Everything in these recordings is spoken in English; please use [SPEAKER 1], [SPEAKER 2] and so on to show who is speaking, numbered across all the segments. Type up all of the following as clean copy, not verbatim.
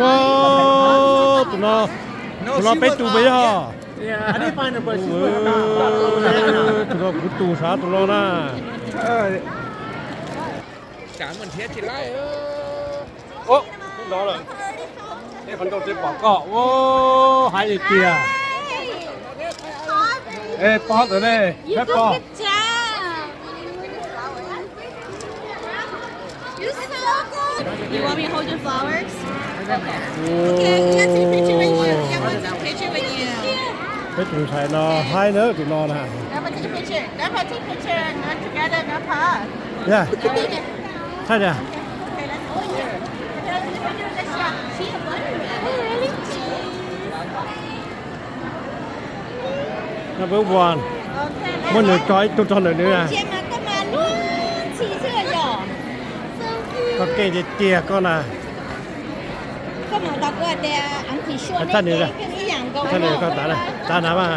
[SPEAKER 1] ว้าวตัวเป็ดตูไปย่อ
[SPEAKER 2] I didn't find her, but she's
[SPEAKER 1] เอ
[SPEAKER 2] with her
[SPEAKER 1] ตัวกุตูสาตัวน่ะ
[SPEAKER 3] Chả mình thiết thì lại
[SPEAKER 1] โอ้รอเลยนี่คนโดนเจ็บปากก็โอ้หายเกียเอ้ป๊อกเลยแม่ป๊อก
[SPEAKER 4] You're so good. You want me to hold your flowers?
[SPEAKER 1] โอ้
[SPEAKER 4] Okay, let's take a picture with you. Yeah, we'll take a picture with you.
[SPEAKER 1] เป็ดตูใส่นอหายเนอะตัวนอนะ
[SPEAKER 4] Grandpa, take a picture. Grandpa, take a picture and not together, Grandpa.
[SPEAKER 1] เนี่ย
[SPEAKER 4] Okay,
[SPEAKER 1] ใช่เนี่ย
[SPEAKER 4] let's go here. Okay, let's take a picture with this shot. See a buttermilk. Oh, really?
[SPEAKER 1] 那不玩，
[SPEAKER 4] Okay,
[SPEAKER 1] 我那拽都装在里面，
[SPEAKER 4] 姐嘛干嘛乱骑这哟？
[SPEAKER 1] ก็เกยเตี้ยก็นะ
[SPEAKER 4] 干嘛大哥的？俺可以说那个跟你养狗。
[SPEAKER 1] ท่านนี่ก็ตาละตาหนามา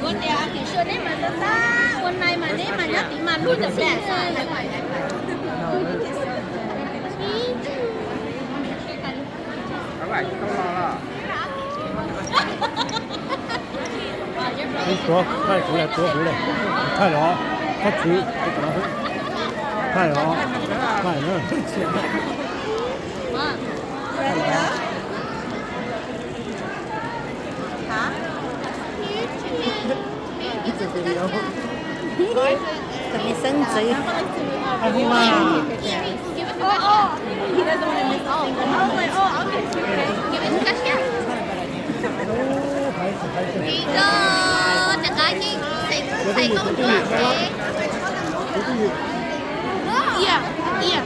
[SPEAKER 4] 我的俺可以说那么的啥？我奶嘛那嘛要比嘛路的些。
[SPEAKER 3] Các bạn không lo là
[SPEAKER 1] นี่ตัวใช่ตัวเลยตัวหูเลยใช่เหรอเขาถือใช่เหรอใช่เนอะ
[SPEAKER 4] 怎么升职？
[SPEAKER 1] ไอ้พวกมา
[SPEAKER 4] Oh, he doesn't want to miss the single. Oh, wait, oh, okay. Give it to Kasia. Igo, tagaki, say công chúa. Yeah, yeah.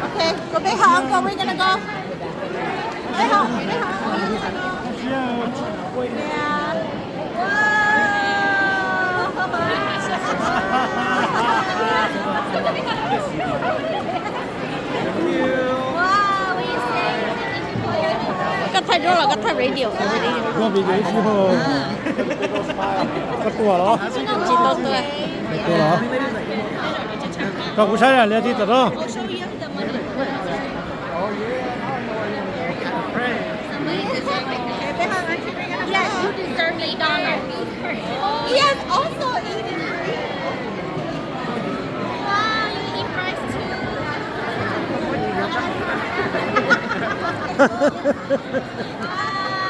[SPEAKER 4] Okay, go back home. Go, we're gonna go. Back home, back home. Yeah. Wow, we say ก็ไทยด้วยเหรอก็ไทยเรดิโอก็ไม่ได้ยิน
[SPEAKER 1] ก็มีเยอะชิโฮก็ตัวเหรอ
[SPEAKER 4] จิโต้ตัว
[SPEAKER 1] ตัวเหรอก็กูใช้อะไรที่ตัวเนาะ
[SPEAKER 4] Yes, you deserve McDonald's. Yes, also eating. Wow, you eat fries too. Wow.